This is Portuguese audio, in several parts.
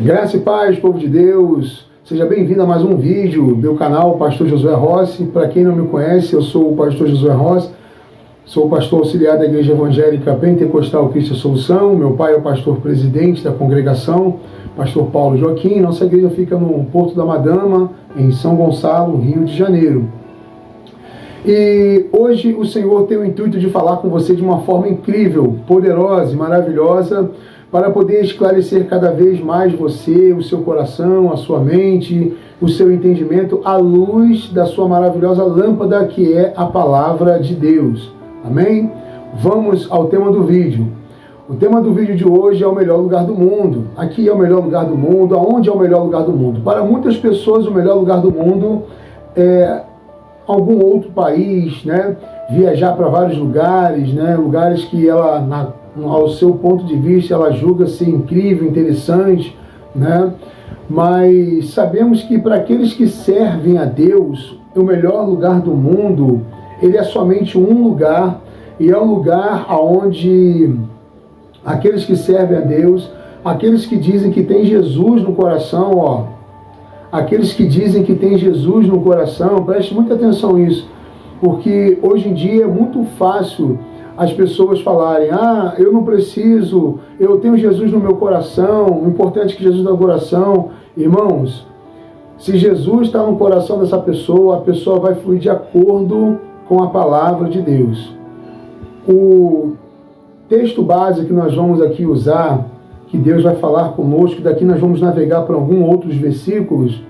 Graça e paz, povo de Deus. Seja bem-vindo a mais um vídeo do meu canal Pastor Josué Rossi. Para quem não me conhece, eu sou o Pastor Josué Rossi. Sou o pastor auxiliar da Igreja Evangélica Pentecostal Cristo Solução. Meu pai é o pastor presidente da congregação, pastor Paulo Joaquim. Nossa igreja fica no Porto da Madama, em São Gonçalo, Rio de Janeiro. E hoje o Senhor tem o intuito de falar com você de uma forma incrível, poderosa e maravilhosa, para poder esclarecer cada vez mais você, o seu coração, a sua mente, o seu entendimento, à luz da sua maravilhosa lâmpada que é a Palavra de Deus. Amém? Vamos ao tema do vídeo. O tema do vídeo de hoje é o melhor lugar do mundo. Aqui é o melhor lugar do mundo. Aonde é o melhor lugar do mundo? Para muitas pessoas, o melhor lugar do mundo é algum outro país, né? Viajar para vários lugares, né? Lugares que ela, ao seu ponto de vista, ela julga ser incrível, interessante, né? Mas sabemos que para aqueles que servem a Deus, o melhor lugar do mundo, ele é somente um lugar, e é um lugar onde aqueles que servem a Deus, aqueles que dizem que tem Jesus no coração, aqueles que dizem que tem Jesus no coração, preste muita atenção nisso, porque hoje em dia é muito fácil as pessoas falarem: eu não preciso, eu tenho Jesus no meu coração, o importante é que Jesus está no coração. Irmãos, se Jesus está no coração dessa pessoa, a pessoa vai fluir de acordo com a palavra de Deus. O texto base que nós vamos aqui usar, que Deus vai falar conosco, daqui nós vamos navegar para alguns outros versículos,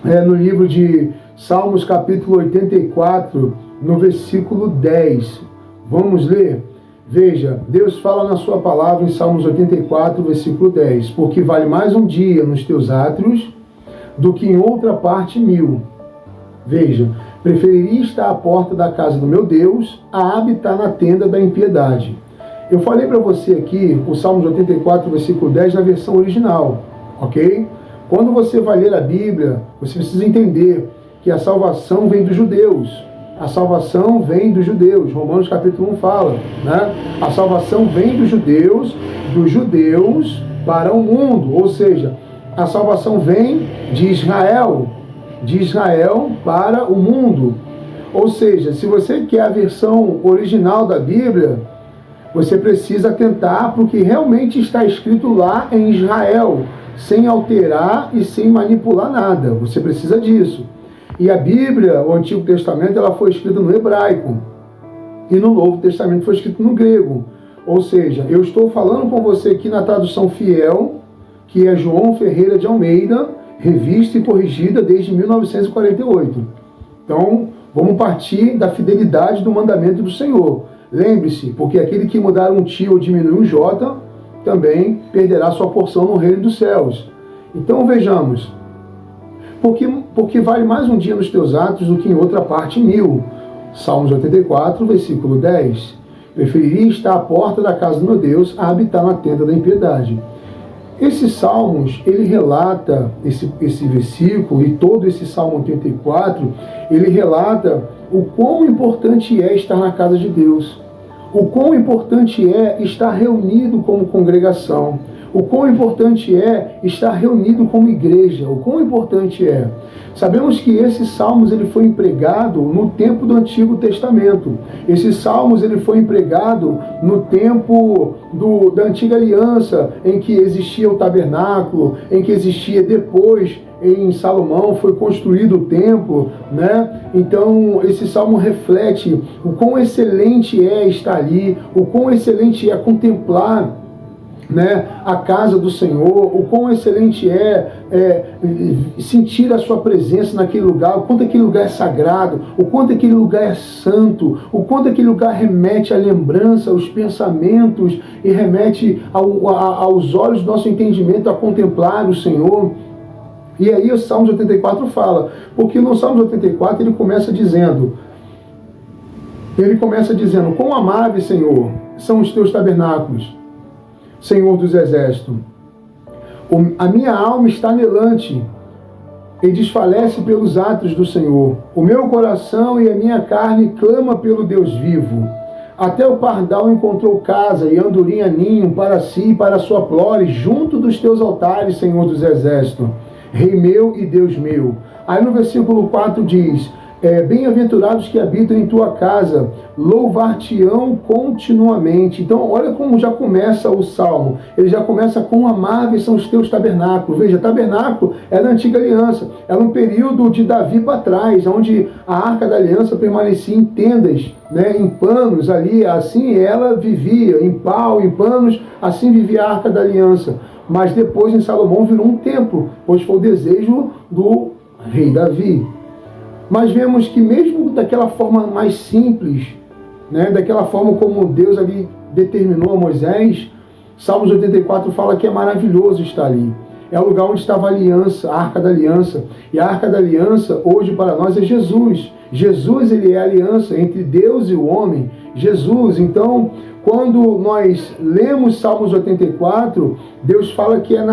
no livro de Salmos capítulo 84, no versículo 10. Vamos ler? Veja, Deus fala na sua palavra em Salmos 84, versículo 10. Porque vale mais um dia nos teus átrios do que em outra parte 1000. Veja, preferiria estar à porta da casa do meu Deus a habitar na tenda da impiedade. Eu falei para você aqui o Salmos 84, versículo 10 na versão original, ok? Quando você vai ler a Bíblia, você precisa entender que a salvação vem dos judeus. A salvação vem dos judeus. Romanos capítulo 1 fala, né? A salvação vem dos judeus para o mundo. Ou seja, a salvação vem de Israel para o mundo. Ou seja, se você quer a versão original da Bíblia, você precisa atentar para o que realmente está escrito lá em Israel, sem alterar e sem manipular nada. Você precisa disso. E a Bíblia, o Antigo Testamento, ela foi escrita no hebraico. E no Novo Testamento foi escrito no grego. Ou seja, eu estou falando com você aqui na tradução fiel, que é João Ferreira de Almeida, revista e corrigida desde 1948. Então, vamos partir da fidelidade do mandamento do Senhor. Lembre-se, porque aquele que mudar um T ou diminuir um J, também perderá sua porção no reino dos céus. Então, vejamos. Porque vale mais um dia nos teus atos do que em outra parte 1000. Salmos 84, versículo 10. Preferiria estar à porta da casa do meu Deus a habitar na tenda da impiedade. Esses salmos, ele relata, esse versículo e todo esse Salmo 84, ele relata o quão importante é estar na casa de Deus. O quão importante é estar reunido como congregação. O quão importante é estar reunido como igreja. O quão importante é. Sabemos que esses salmos ele foi empregado no tempo do Antigo Testamento. Esses salmos ele foi empregado no tempo da Antiga Aliança, em que existia o tabernáculo, em que existia depois, em Salomão, foi construído o templo, né? Então, esse salmo reflete o quão excelente é estar ali, o quão excelente é contemplar, né, a casa do Senhor, o quão excelente é sentir a sua presença naquele lugar, o quanto aquele lugar é sagrado, o quanto aquele lugar é santo, o quanto aquele lugar remete à lembrança, aos pensamentos e remete aos olhos do nosso entendimento a contemplar o Senhor. E aí o Salmos 84 fala, porque no Salmos 84 ele começa dizendo, quão amáveis, Senhor, são os teus tabernáculos, Senhor dos exércitos. A minha alma está anelante e desfalece pelos atos do Senhor. O meu coração e a minha carne clama pelo Deus vivo. Até o pardal encontrou casa e andorinha ninho para si e para a sua prole, junto dos teus altares, Senhor dos exércitos, Rei meu e Deus meu. Aí no versículo 4 diz, bem-aventurados que habitam em tua casa, louvar-te-ão continuamente. Então, olha como já começa o Salmo. Ele já começa com amáveis são os teus tabernáculos. Veja, tabernáculo é da antiga aliança. Era um período de Davi para trás, onde a Arca da Aliança permanecia em tendas, né, em panos ali. Assim ela vivia, em pau, em panos, assim vivia a Arca da Aliança. Mas depois, em Salomão, virou um templo, pois foi o desejo do rei Davi. Mas vemos que mesmo daquela forma mais simples, né, daquela forma como Deus ali determinou a Moisés, Salmos 84 fala que é maravilhoso estar ali. É o lugar onde estava a aliança, a Arca da Aliança. E a Arca da Aliança, hoje para nós, é Jesus. Jesus, ele é a aliança entre Deus e o homem. Jesus, então, quando nós lemos Salmos 84, Deus fala que é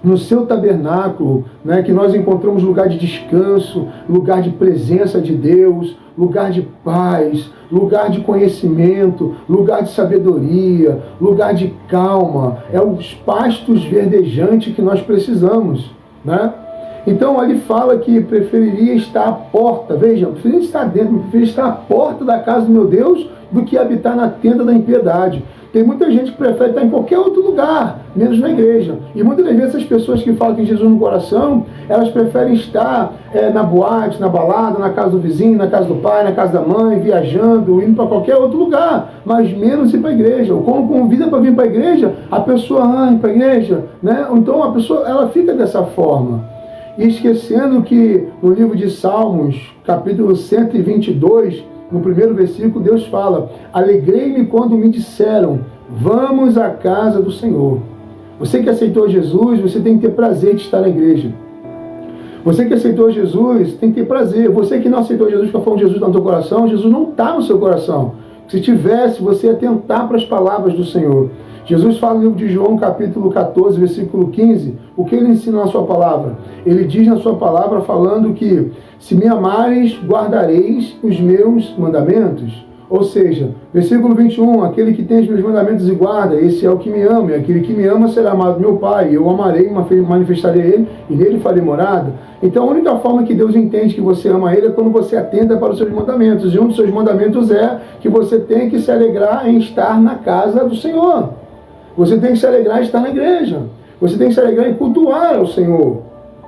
no seu tabernáculo, né, que nós encontramos lugar de descanso, lugar de presença de Deus, lugar de paz, lugar de conhecimento, lugar de sabedoria, lugar de calma. É os pastos verdejantes que nós precisamos, né? Então ali fala que preferiria estar à porta, veja, preferiria estar dentro, preferiria estar à porta da casa do meu Deus do que habitar na tenda da impiedade. Tem muita gente que prefere estar em qualquer outro lugar, menos na igreja. E muitas das vezes as pessoas que falam que Jesus no coração, elas preferem estar na boate, na balada, na casa do vizinho, na casa do pai, na casa da mãe, viajando, indo para qualquer outro lugar, mas menos ir para a igreja. Ou quando convida para vir para a igreja, a pessoa, ir para a igreja, né? Então a pessoa, ela fica dessa forma. E esquecendo que no livro de Salmos, capítulo 122, no primeiro versículo, Deus fala, alegrei-me quando me disseram, vamos à casa do Senhor. Você que aceitou Jesus, você tem que ter prazer de estar na igreja. Você que aceitou Jesus, tem que ter prazer. Você que não aceitou Jesus, que falou Jesus no teu coração, Jesus não está no seu coração. Se tivesse, você ia atentar para as palavras do Senhor. Jesus fala no livro de João, capítulo 14, versículo 15, o que ele ensina na sua palavra? Ele diz na sua palavra, falando que, se me amares, guardareis os meus mandamentos. Ou seja, versículo 21, aquele que tem os meus mandamentos e guarda, esse é o que me ama, e aquele que me ama será amado do meu Pai, eu o amarei, manifestarei ele, e nele farei morada. Então a única forma que Deus entende que você ama ele é quando você atenda para os seus mandamentos, e um dos seus mandamentos é que você tem que se alegrar em estar na casa do Senhor. Você tem que se alegrar em estar na igreja. Você tem que se alegrar em cultuar ao Senhor.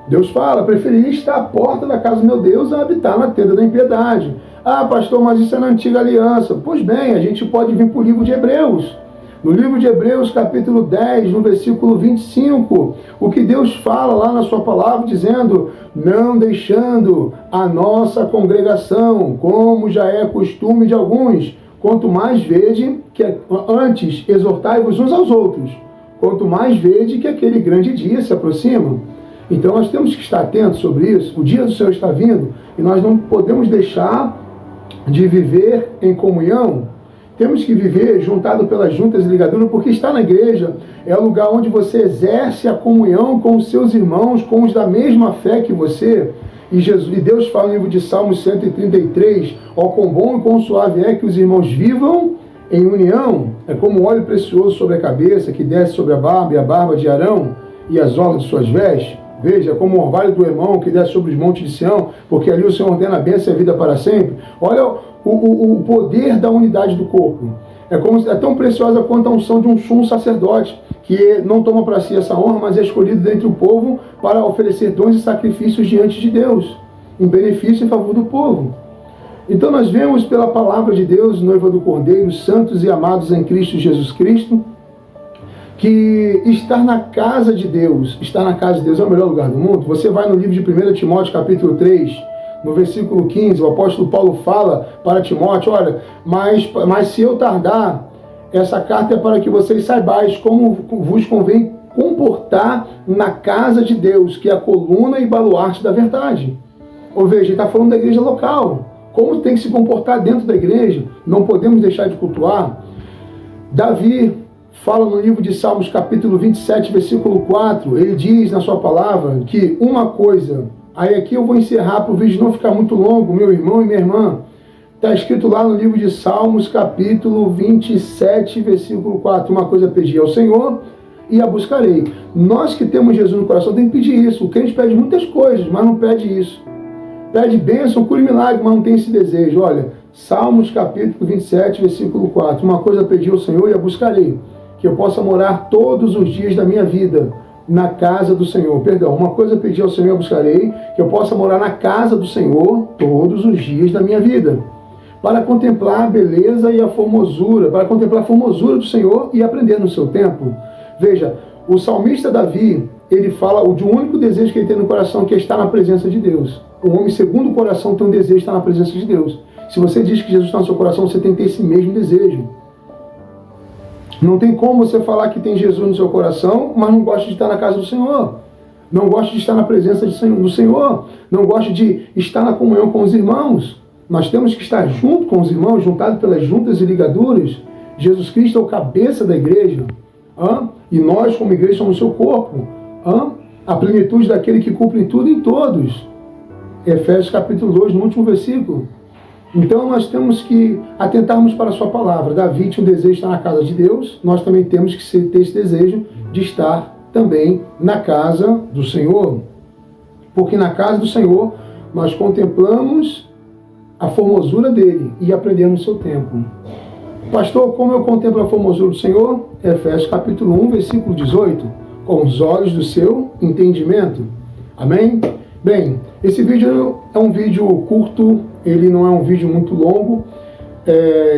Deus fala, preferiria estar à porta da casa do meu Deus a habitar na tenda da impiedade. Ah, pastor, mas isso é na antiga aliança. Pois bem, a gente pode vir para o livro de Hebreus. No livro de Hebreus, capítulo 10, no versículo 25, o que Deus fala lá na sua palavra, dizendo, não deixando a nossa congregação, como já é costume de alguns, quanto mais vede que antes exortai-vos uns aos outros, quanto mais vede que aquele grande dia se aproxima. Então nós temos que estar atentos sobre isso. O dia do Senhor está vindo e nós não podemos deixar de viver em comunhão. Temos que viver juntado pelas juntas e ligaduras, porque estar na igreja é o lugar onde você exerce a comunhão com os seus irmãos, com os da mesma fé que você. E Deus fala no livro de Salmos 133, ó, quão bom e quão suave é que os irmãos vivam em união. É como um óleo precioso sobre a cabeça, que desce sobre a barba, e a barba de Arão, e as orlas de suas vestes. Veja, como o orvalho do irmão que desce sobre os montes de Sião, porque ali o Senhor ordena a bênção e a vida para sempre. Olha o poder da unidade do corpo. É tão preciosa quanto a unção de um sumo sacerdote, que não toma para si essa honra, mas é escolhido dentre o povo para oferecer dons e sacrifícios diante de Deus, em benefício em favor do povo. Então nós vemos pela palavra de Deus, noiva do Cordeiro, santos e amados em Cristo Jesus Cristo, que estar na casa de Deus é o melhor lugar do mundo. Você vai no livro de 1 Timóteo, capítulo 3, no versículo 15, o apóstolo Paulo fala para Timóteo, olha, mas se eu tardar, essa carta é para que vocês saibais como vos convém comportar na casa de Deus, que é a coluna e baluarte da verdade. Ou veja, ele está falando da igreja local. Como tem que se comportar dentro da igreja? Não podemos deixar de cultuar. Davi fala no livro de Salmos, capítulo 27, versículo 4, ele diz na sua palavra que uma coisa, aí aqui eu vou encerrar para o vídeo não ficar muito longo, meu irmão e minha irmã, Está escrito lá no livro de Salmos, capítulo 27, versículo 4. Uma coisa pedi ao Senhor e a buscarei. Nós que temos Jesus no coração tem que pedir isso. O crente pede muitas coisas, mas não pede isso. Pede bênção, cura e milagre, mas não tem esse desejo. Olha, Salmos capítulo 27, versículo 4. Uma coisa pedi ao Senhor e a buscarei, que eu possa morar todos os dias da minha vida na casa do Senhor. Perdão, uma coisa pedi ao Senhor e a buscarei, que eu possa morar na casa do Senhor todos os dias da minha vida, para contemplar a beleza e a formosura, para contemplar a formosura do Senhor e aprender no seu tempo. Veja, o salmista Davi, ele fala de um único desejo que ele tem no coração, que é estar na presença de Deus. O homem segundo o coração tem um desejo de estar na presença de Deus. Se você diz que Jesus está no seu coração, você tem que ter esse mesmo desejo. Não tem como você falar que tem Jesus no seu coração, mas não gosta de estar na casa do Senhor. Não gosta de estar na presença do Senhor. Não gosta de estar na comunhão com os irmãos. Nós temos que estar junto com os irmãos, juntado pelas juntas e ligaduras. Jesus Cristo é o cabeça da igreja. E nós, como igreja, somos o seu corpo. A plenitude daquele que cumpre tudo em todos. Efésios capítulo 2, no último versículo. Então nós temos que atentarmos para a sua palavra. Davi tinha um desejo de estar na casa de Deus. Nós também temos que ter esse desejo de estar também na casa do Senhor. Porque na casa do Senhor nós contemplamos a formosura dele e aprendemos o seu tempo. Pastor, como eu contemplo a formosura do Senhor? Efésios capítulo 1, versículo 18. Com os olhos do seu entendimento. Amém? Bem, esse vídeo é um vídeo curto, ele não é um vídeo muito longo.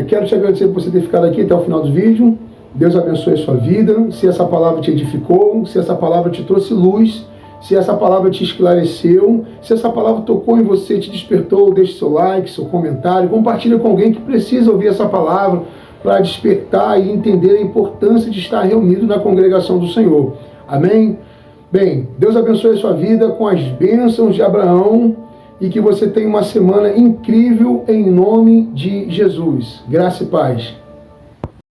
Quero te agradecer por você ter ficado aqui até o final do vídeo. Deus abençoe a sua vida. Se essa palavra te edificou, se essa palavra te trouxe luz, se essa palavra te esclareceu, se essa palavra tocou em você, te despertou, deixe seu like, seu comentário, compartilha com alguém que precisa ouvir essa palavra para despertar e entender a importância de estar reunido na congregação do Senhor. Amém? Bem, Deus abençoe a sua vida com as bênçãos de Abraão e que você tenha uma semana incrível em nome de Jesus. Graça e paz.